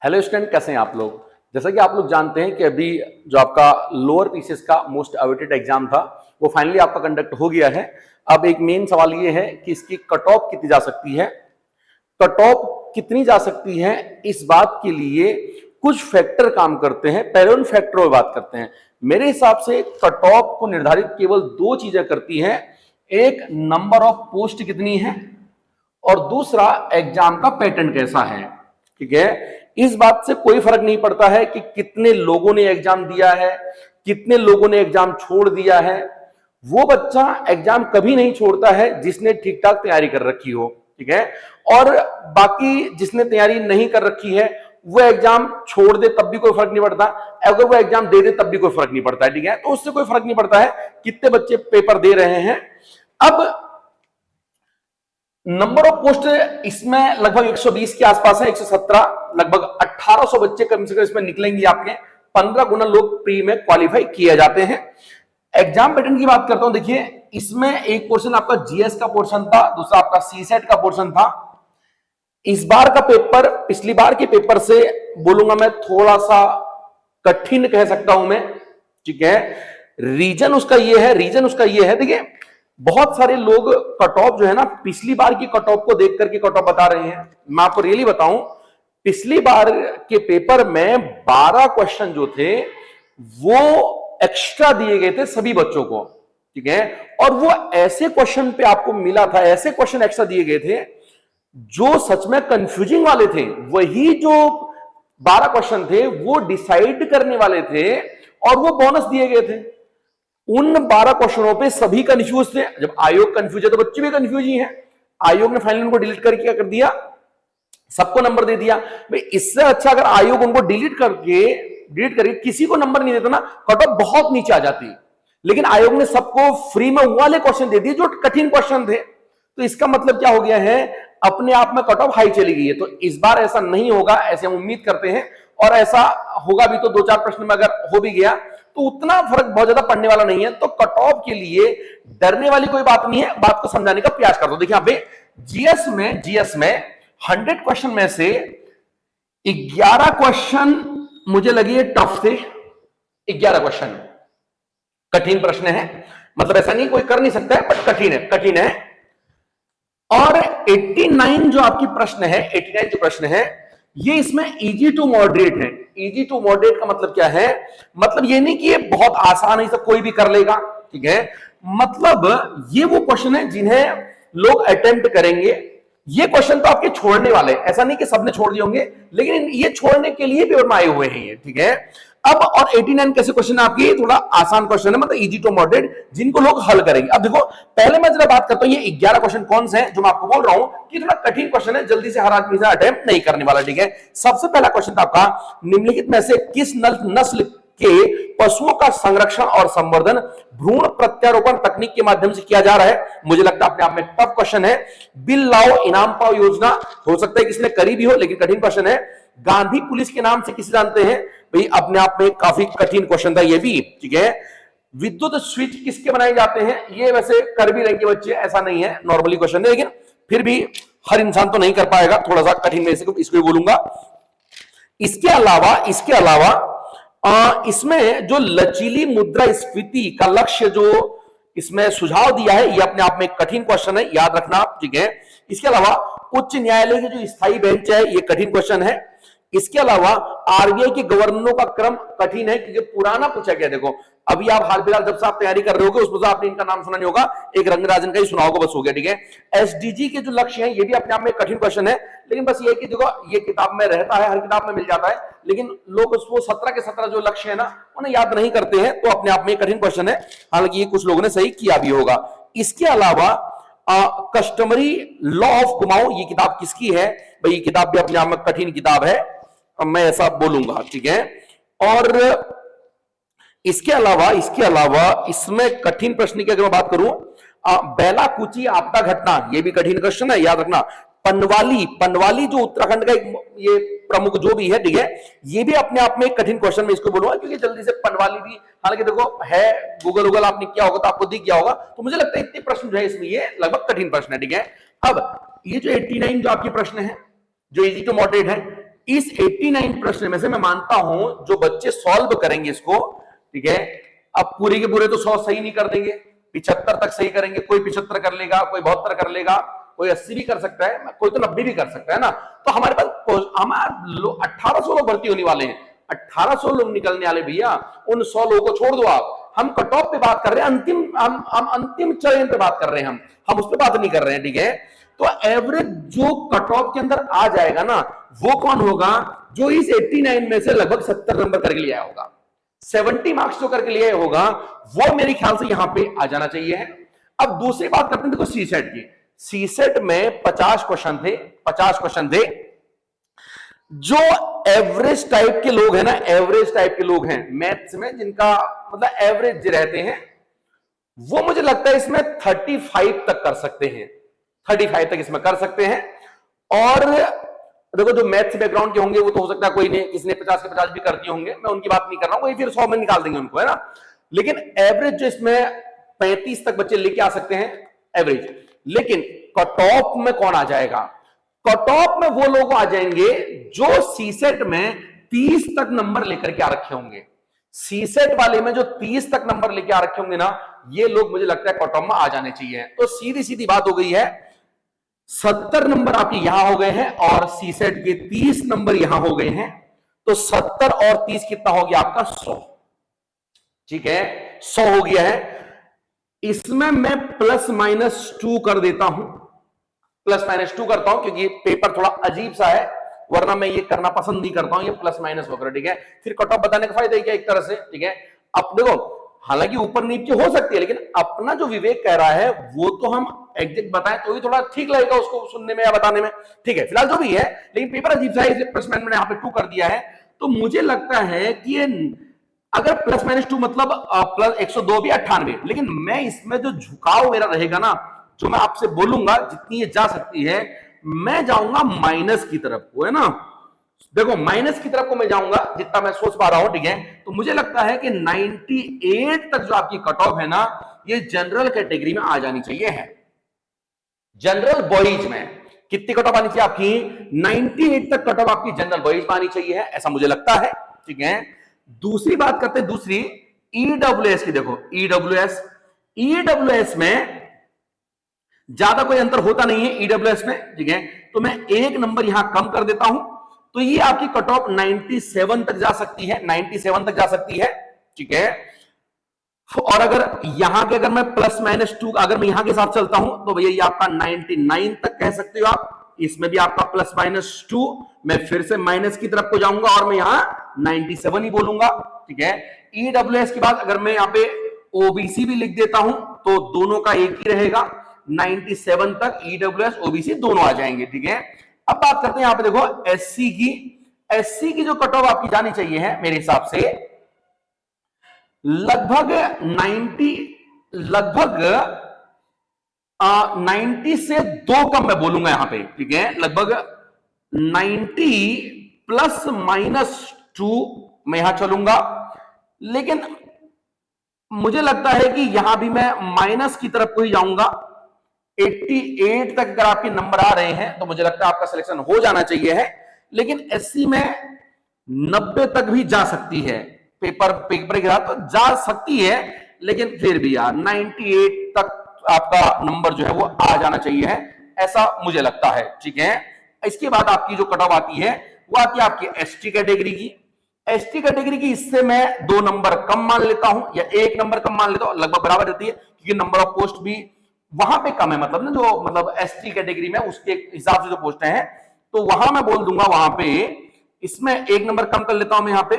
Hello student, कैसे हैं आप लोग। जैसा कि आप लोग जानते हैं कि अभी जो आपका लोअर पीसीएस का मोस्ट अवेटेड एग्जाम था वो फाइनली आपका कंडक्ट हो गया है। अब एक मेन सवाल ये है कि इसकी कट ऑफ कितनी जा सकती है। कट ऑफ कितनी जा सकती है, इस बात के लिए कुछ फैक्टर काम करते हैं। पहले उन फैक्टरों की बात करते हैं। मेरे हिसाब से कट ऑफ को निर्धारित केवल दो चीजें करती हैं, एक नंबर ऑफ पोस्ट कितनी है और दूसरा एग्जाम का पैटर्न कैसा है। ठीक है, इस बात से कोई फर्क नहीं पड़ता है कि कितने लोगों ने एग्जाम दिया है, कितने लोगों ने एग्जाम छोड़ दिया है। वो बच्चा एग्जाम कभी नहीं छोड़ता है जिसने ठीक ठाक तैयारी कर रखी हो। ठीक है, और बाकी जिसने तैयारी नहीं कर रखी है वो एग्जाम छोड़ दे तब भी कोई फर्क नहीं पड़ता, अगर वो एग्जाम दे दे तब भी कोई फर्क नहीं पड़ता है। ठीक है, तो उससे कोई फर्क नहीं पड़ता है कितने बच्चे पेपर दे रहे हैं। अब नंबर ऑफ पोस्ट इसमें लगभग 120 के आसपास है, 117, लगभग 1800 बच्चे कम से कम इसमें निकलेंगे आपके। 15 गुना लोग प्री में क्वालिफाई किए जाते हैं। एग्जाम पैटर्न की बात करता हूं, देखिए इसमें एक पोर्शन आपका जीएस का पोर्शन था, दूसरा आपका सीसेट का पोर्शन था। इस बार का पेपर पिछली बार के पेपर से बोलूंगा मैं थोड़ा सा कठिन कह सकता हूं मैं। ठीक है, रीजन उसका ये है, देखिए बहुत सारे लोग कट ऑफ जो है ना, पिछली बार की कट ऑफ को देख करके कट ऑफ बता रहे हैं। मैं आपको रियली बताऊं, पिछली बार के पेपर में 12 क्वेश्चन जो थे वो एक्स्ट्रा दिए गए थे सभी बच्चों को। ठीक है, और वो ऐसे क्वेश्चन पे आपको मिला था, ऐसे क्वेश्चन एक्स्ट्रा दिए गए थे जो सच में कंफ्यूजिंग वाले थे। वही जो 12 क्वेश्चन थे वो डिसाइड करने वाले थे और वो बोनस दिए गए थे। उन 12 क्वेश्चनों पे सभी कंफ्यूज थे। जब आयोग कंफ्यूज है तो बच्चे भी कंफ्यूज ही हैं। आयोग ने फाइनली उनको डिलीट करके क्या कर दिया, सबको नंबर दे दिया। भाई इससे अच्छा अगर आयोग उनको डिलीट करके किसी को नंबर नहीं देता ना, कट ऑफ बहुत नीचे आ जाती। लेकिन आयोग ने सबको फ्री में वाले क्वेश्चन दे दिए जो कठिन क्वेश्चन थे। तो इसका मतलब क्या हो गया है, अपने आप में कट ऑफ हाई चली गई है। तो इस बार ऐसा नहीं होगा, ऐसे हम उम्मीद करते हैं। और ऐसा होगा भी तो 2-4 प्रश्न में अगर हो भी गया तो उतना फर्क बहुत ज्यादा पड़ने वाला नहीं है। तो कट ऑफ के लिए डरने वाली कोई बात नहीं है, बात को समझाने का प्रयास कर दो। देखिए यहाँ पे जीएस में 100 क्वेश्चन में से 11 क्वेश्चन मुझे लगे टफ थे। 11 क्वेश्चन कठिन प्रश्न है, मतलब ऐसा नहीं कोई कर नहीं सकता है, बट कठिन है। और 89 जो आपकी प्रश्न है, 89 जो प्रश्न है ये इसमें इजी टू मॉडरेट है। इजी टू मॉडरेट का मतलब क्या है, मतलब ये नहीं कि ये बहुत आसान है, सब कोई भी कर लेगा। ठीक है, मतलब ये वो क्वेश्चन है जिन्हें लोग अटेम्प्ट करेंगे। ये क्वेश्चन तो आपके छोड़ने वाले, ऐसा नहीं कि सबने छोड़ दिए होंगे, लेकिन ये छोड़ने के लिए भी आए हुए हैं ये। ठीक है, अब और 89 कैसे क्वेश्चन है आपके, थोड़ा आसान क्वेश्चन है, मतलब इजी टू मॉडरेट जिनको लोग हल करेंगे। अब देखो पहले मैं जरा बात करता हूं ये 11 क्वेश्चन कौन से हैं जो मैं आपको बोल रहा हूं कि थोड़ा कठिन क्वेश्चन है, जल्दी से हर आदमी से अटेम्प्ट नहीं करने वाला। ठीक है, सबसे पहला क्वेश्चन था आपका, निम्नलिखित में से किस नस्ल के पशुओं का संरक्षण और संवर्धन भ्रूण प्रत्यारोपण तकनीक के माध्यम से किया जा रहा है। मुझे लगता है अपने आप में टफ क्वेश्चन है। बिल लाओ इनाम पाओ योजना, हो सकता है किसी ने करी भी हो, लेकिन कठिन क्वेश्चन है। गांधी पुलिस के नाम से किसे जानते हैं, भाई अपने आप में काफी कठिन क्वेश्चन था ये भी। ठीक है, विद्युत स्विच किसके बनाए जाते हैं, ये वैसे कर भी रहेंगे बच्चे, ऐसा नहीं है, नॉर्मली क्वेश्चन है, लेकिन फिर भी हर इंसान तो नहीं कर पाएगा, थोड़ा सा कठिन में से इसको बोलूंगा। इसके अलावा इसमें जो लचीली मुद्रास्फीति का लक्ष्य जो इसमें सुझाव दिया है, ये अपने आप में कठिन क्वेश्चन है, याद रखना। ठीक है, इसके अलावा उच्च न्यायालय की जो स्थायी बेंच है, ये कठिन क्वेश्चन है। इसके अलावा आरबीआई के गवर्नरों का क्रम कठिन है क्योंकि पुराना पूछा गया। देखो अभी आप हाल फिलहाल जब से आप तैयारी कर रहे होगे उसमें आपने इनका नाम सुना नहीं होगा, एक रंगराजन का ही सुना होगा, बस हो गया। ठीक है, एसडीजी के जो लक्ष्य हैं ये भी अपने आप में कठिन क्वेश्चन है, लेकिन बस ये कि देखो ये किताब में रहता है, हर किताब में मिल जाता है, लेकिन लोग उसको 17 के 17 जो लक्ष्य है ना उन्हें याद नहीं करते हैं, तो अपने आप में कठिन क्वेश्चन है। हालांकि ये कुछ लोगों ने सही किया भी होगा। इसके अलावा कस्टमरी लॉ ऑफ कुमाऊं, ये किताब किसकी है, भाई ये किताब भी अपने आप में कठिन किताब है, मैं ऐसा बोलूंगा। ठीक है, और इसके अलावा इसमें कठिन प्रश्न की अगर मैं बात करूं, बेलाकुची आपदा घटना, ये भी कठिन क्वेश्चन है, याद रखना। पनवाली जो उत्तराखंड का एक ये प्रमुख जो भी है, ठीक है, ये भी अपने आप में एक कठिन क्वेश्चन में इसको बोलूंगा क्योंकि जल्दी से पनवाली भी, हालांकि देखो है गूगल आपने किया होगा तो आपको दिख गया होगा, तो मुझे लगता है इतने प्रश्न जो है इसमें ये लगभग कठिन प्रश्न है। ठीक है, अब ये जो 89 जो आपके प्रश्न है जो इजी टू मॉडरेट है, इस 89 प्रश्न में से मैं मानता हूं जो बच्चे सॉल्व करेंगे इसको, ठीक है, अब पूरे के पूरे तो 100 सही नहीं कर देंगे, 75 तक सही करेंगे, कोई 75 कर लेगा, कोई 72 कर लेगा, कोई 80 भी कर सकता है, कोई तो 90 भी कर सकता है ना। तो हमारे पास हमारे 1800 लोग भर्ती होने वाले हैं, 1800 लोग निकलने वाले भैया, उन 100 लोगों को छोड़ दो आप, हम कट ऑफ पे बात कर रहे हैं, अंतिम हम अंतिम चरण पे बात कर रहे हैं, हम उस पे बात नहीं कर रहे हैं, ठीक है। तो एवरेज जो कट ऑफ के अंदर आ जाएगा ना, वो कौन होगा, जो इस 89 में से लगभग 70 नंबर करके लिया होगा, 70 मार्क्स जो करके लिया होगा, वो मेरे ख्याल से यहां पे आ जाना चाहिए है। अब दूसरी बात करते हैं, देखो सी सेट की, सी सेट में 50 क्वेश्चन थे, 50 क्वेश्चन थे। जो एवरेज टाइप के लोग हैं ना, एवरेज टाइप के लोग हैं मैथ्स में, जिनका मतलब एवरेज रहते हैं, वो मुझे लगता है इसमें 35 तक कर सकते हैं, 35 तक इसमें कर सकते हैं। और देखो जो मैथ्स बैकग्राउंड के होंगे वो तो हो सकता है कोई नहीं, किसी ने 50 के 50 भी कर दिए होंगे, मैं उनकी बात नहीं कर रहा हूं, वही फिर 100 में निकाल देंगे उनको, है ना। लेकिन एवरेज जो इसमें 35 तक बच्चे लेके आ सकते हैं एवरेज। लेकिन कट ऑफ में कौन आ जाएगा, कट ऑफ में वो लोग आ जाएंगे जो सीसेट में 30 तक नंबर लेकर के आ रखे होंगे। सीसेट वाले में जो 30 तक नंबर लेके आ रखे होंगे ना, ये लोग मुझे लगता है कट ऑफ में आ जाने चाहिए। तो सीधी सीधी बात हो गई है, 70 नंबर आपके यहां हो गए हैं और सीसेट के 30 नंबर यहां हो गए हैं, तो 70 और 30 कितना हो गया आपका 100, ठीक है, 100 हो गया है। इसमें मैं +-2 कर देता हूं, +-2 करता हूं, क्योंकि पेपर थोड़ा अजीब सा है, वरना मैं ये करना पसंद नहीं करता हूं, ये प्लस-माइनस वगैरह, ठीक है। फिर कट ऑफ बताने का फायदा ही क्या एक तरह से, ठीक है। अब देखो, हालांकि ऊपर नीचे हो सकती है, लेकिन अपना जो विवेक कह रहा है वो तो हम एग्जैक्ट बताएं तो ही थोड़ा ठीक लगेगा उसको सुनने में या बताने में, ठीक है। फिलहाल जो भी है, लेकिन पेपर अजीब सा है, इसलिए +- मैंने यहाँ पे 2 कर दिया है। तो मुझे लगता है कि ये अगर +-2 मतलब +102 भी 98, लेकिन मैं इसमें जो झुकाव मेरा रहेगा ना, जो मैं आपसे बोलूंगा जितनी ये जा सकती है, मैं जाऊंगा माइनस की तरफ को, है ना। देखो माइनस की तरफ को मैं जाऊंगा जितना मैं सोच पा रहा हूं, ठीक है। तो मुझे लगता है कि 98 तक जो आपकी कट ऑफ है ना, ये जनरल कैटेगरी में आ जानी चाहिए है। जनरल बॉयज में कितनी कट ऑफ आनी चाहिए आपकी, 98 तक कट ऑफ आपकी जनरल बॉयज में आनी चाहिए है, ऐसा मुझे लगता है, ठीक है। दूसरी बात करते हैं, दूसरी ईडब्ल्यूएस की। देखो ईडब्ल्यूएस में ज्यादा कोई अंतर होता नहीं है ईडब्ल्यूएस में, ठीक है। तो मैं एक नंबर यहां कम कर देता हूं, तो ये आपकी कट ऑफ 97 तक जा सकती है, 97 तक जा सकती है, ठीक है। और अगर यहां के अगर मैं +-2 अगर मैं यहां के साथ चलता हूं, तो भैया ये आपका 99 तक कह सकते हो आप। इसमें भी आपका +-2, मैं फिर से माइनस की तरफ को जाऊंगा और मैं यहां 97 ही बोलूंगा, ठीक है। ईडब्ल्यूएस के बाद अगर मैं यहां पे ओबीसी भी लिख देता हूं, तो दोनों का एक ही रहेगा, 97 तक ईडब्ल्यूएस ओबीसी दोनों आ जाएंगे, ठीक है। अब बात करते हैं यहां पे, देखो एससी की। एससी की जो कट ऑफ आपकी जानी चाहिए है मेरे हिसाब से लगभग 90 से 2 कम मैं बोलूंगा यहां पे, ठीक है। लगभग 90 +-2 मैं यहां चलूंगा, लेकिन मुझे लगता है कि यहां भी मैं माइनस की तरफ को ही जाऊंगा। 88 तक अगर आपके नंबर आ रहे हैं तो मुझे लगता है आपका सिलेक्शन हो जाना चाहिए है। लेकिन एससी में 90 तक भी जा सकती है, पेपर के साथ तो जा सकती है, लेकिन फिर भी यार 98 तक आपका नंबर जो है वो आ जाना चाहिए है, ऐसा मुझे लगता है, ठीक है। इसके बाद आपकी जो कट ऑफ आती है वो आती है आपकी एसटी कैटेगरी की। एसटी कैटेगरी की इससे मैं 2 नंबर कम मान लेता हूं या 1 नंबर कम मान लेता हूं, लगभग बराबर रहती है, क्योंकि नंबर ऑफ पोस्ट भी वहां पे कम है, मतलब ना जो मतलब एसटी कैटेगरी में उसके हिसाब से जो पोस्ट हैं, तो वहां मैं बोल दूंगा वहां पे इसमें 1 नंबर कम कर लेता हूं मैं यहां पे,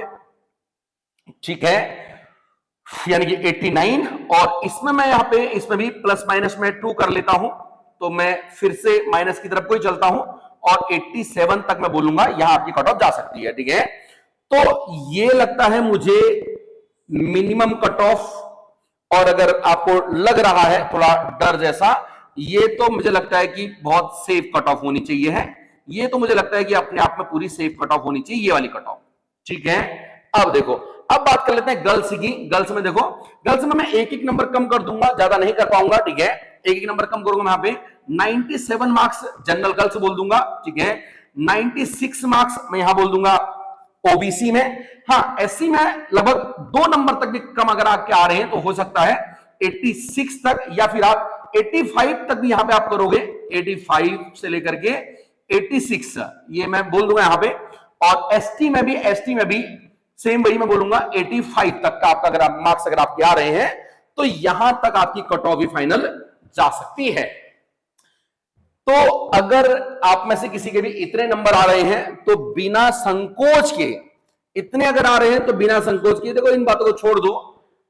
ठीक है, यानी कि 89। और इसमें मैं यहां पे इसमें भी +-2 कर लेता हूं, तो मैं फिर से माइनस की तरफ को ही चलता हूं और 87 तक मैं बोलूंगा यहां आपकी कट ऑफ जा सकती है, ठीक है। तो ये लगता है मुझे मिनिमम कट ऑफ, और अगर आपको लग रहा है थोड़ा डर जैसा, ये तो मुझे लगता है कि बहुत सेफ कट ऑफ होनी चाहिए है, ये तो मुझे लगता है कि अपने आप में पूरी सेफ कट ऑफ होनी चाहिए, ये वाली कट ऑफ, ठीक है। अब देखो, अब बात कर लेते हैं गर्ल्स की। गर्ल्स में देखो, गर्ल्स में मैं 1-1 नंबर कम कर दूंगा, ज्यादा नहीं कर पाऊंगा, ठीक है। 1-1 नंबर कम करूंगा मैं यहां पे 97 मार्क्स जनरल गर्ल्स बोल दूंगा, ठीक है। 96 मार्क्स मैं यहां बोल दूंगा ओबीसी में। हाँ, एससी में लगभग 2 नंबर तक भी कम अगर आपके आ रहे हैं तो हो सकता है 86 तक, या फिर आप 85 तक भी यहां पे आप करोगे, 85 से लेकर के 86 ये मैं बोल दूंगा यहां पे। और एसटी में भी सेम वही मैं बोलूंगा 85 तक का आपका अगर आप मार्क्स अगर आपके आ रहे हैं तो यहां तक आपकी कट ऑफ भी फाइनल जा सकती है। तो अगर आप में से किसी के भी इतने नंबर आ रहे हैं तो बिना संकोच के, इतने अगर आ रहे हैं तो बिना संकोच के, देखो इन बातों को छोड़ दो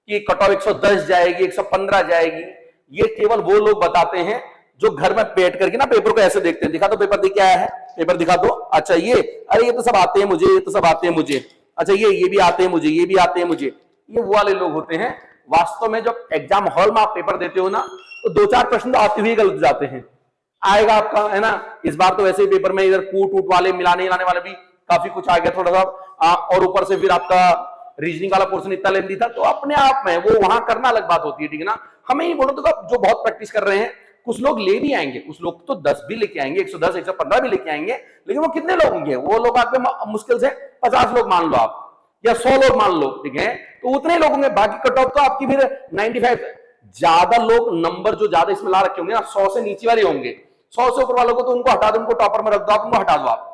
कि कट ऑफ 110 जाएगी, 115 जाएगी, ये केवल वो लोग बताते हैं जो घर में बैठ करके ना पेपर को ऐसे देखते हैं, दिखा दो पेपर देख के आया है, पेपर दिखा दो, अच्छा ये, अरे ये तो सब आते हैं मुझे, ये तो सब आते हैं मुझे, अच्छा ये भी आते हैं मुझे, ये भी आते हैं मुझे, ये वो वाले लोग होते हैं। वास्तव में जब एग्जाम हॉल में आप पेपर देते हो ना तो 2-4 प्रश्न तो आते हुए गलत जाते हैं, आएगा आपका, है ना। इस बार तो वैसे ही पेपर में इधर कूट वाले, मिलाने वाले भी काफी कुछ आ गया थोड़ा सा, और ऊपर से फिर आपका रीजनिंग वाला पोर्शन इतना लेंदी था, तो अपने आप में वो वहां करना अलग बात होती है, ठीक है ना। हमें ही बोलो तो जो बहुत प्रैक्टिस कर रहे हैं, कुछ लोग ले भी आएंगे, कुछ लोग तो 10 भी लेके आएंगे, 110 115 भी लेके आएंगे, लेकिन वो कितने लोग होंगे, वो लोग आपके मुश्किल से 50 लोग मान लो आप, या 100 लोग मान लो, ठीक है, तो उतने लोग होंगे। बाकी कट ऑफ तो आपकी फिर 95, ज्यादा लोग नंबर जो ज्यादा इसमें ला रखे होंगे ना 100 से नीचे वाले होंगे, 100 से ऊपर वालों को तो उनको हटा दो, उनको टॉपर में रख दो, आप उनको हटा दो। आप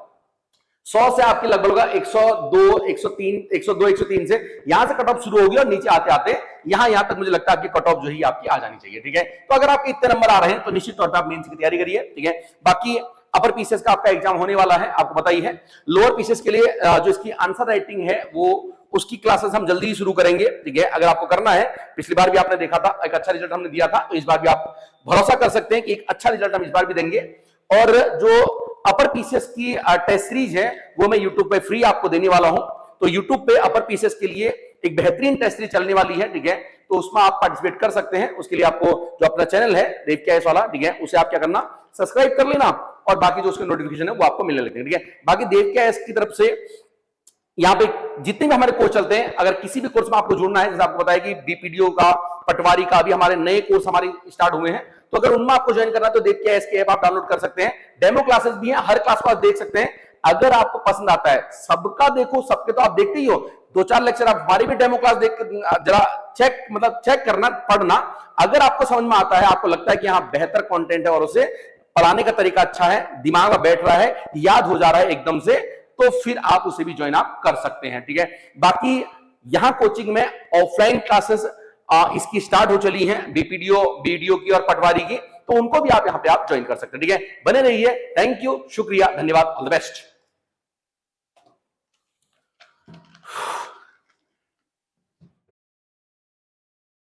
100 से आपकी लगभग 102 103 से यहां से कट ऑफ शुरू होगी और नीचे आते आते यहां तक मुझे लगता है आपकी कट ऑफ जो है आपकी आ जानी चाहिए, ठीक है। तो अगर आपके इतने नंबर आ रहे हैं तो निश्चित तौर पर आप मेंस की तैयारी करिए, ठीक है। बाकी अपर पीसीएस का आपका एग्जाम होने वाला है, आपको पता ही है। लोअर पीसीएस के लिए जो इसकी आंसर राइटिंग है वो उसकी क्लासेस हम जल्दी ही शुरू करेंगे, ठीक है। अगर आपको करना है, पिछली बार भी आपने देखा था एक अच्छा रिजल्ट हमने दिया था, तो इस बार भी आप भरोसा कर सकते हैं कि एक अच्छा रिजल्ट हम इस बार भी देंगे। और जो अपर पीसीएस की टेस्ट सीरीज है वो मैं यूट्यूब पे फ्री आपको देने वाला हूं, तो यूट्यूब पे अपर पीसीएस के लिए एक बेहतरीन टेस्ट सीरीज चलने वाली है, ठीक है। तो उसमें आप पार्टिसिपेट कर सकते हैं। उसके लिए आपको जो अपना चैनल है देव के एस वाला, ठीक है, उसे आप क्या करना, सब्सक्राइब कर लेना, और बाकी जो उसके नोटिफिकेशन है वो आपको मिलने लगेंगे, ठीक है। बाकी देव के एस की तरफ से यहाँ पे जितने भी हमारे कोर्स चलते हैं, अगर किसी भी कोर्स में आपको जुड़ना है, जैसे आपको बताया कि बीपीडीओ का, पटवारी का भी हमारे नए कोर्स हमारे स्टार्ट हुए हैं, तो अगर उनमें आपको ज्वाइन करना है तो देख के इसके ऐप आप डाउनलोड कर सकते हैं। डेमो क्लासेस भी हैं, हर क्लास को आप देख सकते हैं। अगर आपको पसंद आता है, सबका देखो, सबके तो आप देखते ही हो, 2-4 लेक्चर आप हमारी भी डेमो क्लास देख जरा चेक करना, पढ़ना। अगर आपको समझ में आता है, आपको लगता है कि हाँ बेहतर कंटेंट है और उसे पढ़ाने का तरीका अच्छा है, दिमाग में बैठ रहा है, याद हो जा रहा है एकदम से, तो फिर आप उसे भी ज्वाइन आप कर सकते हैं, ठीक है। बाकी यहां कोचिंग में ऑफलाइन क्लासेस इसकी स्टार्ट हो चली हैं, बीपीडीओ, बीडीओ की और पटवारी की, तो उनको भी आप यहां पे आप ज्वाइन कर सकते हैं, ठीक है। बने रहिए, थैंक यू, शुक्रिया, धन्यवाद, ऑल द बेस्ट।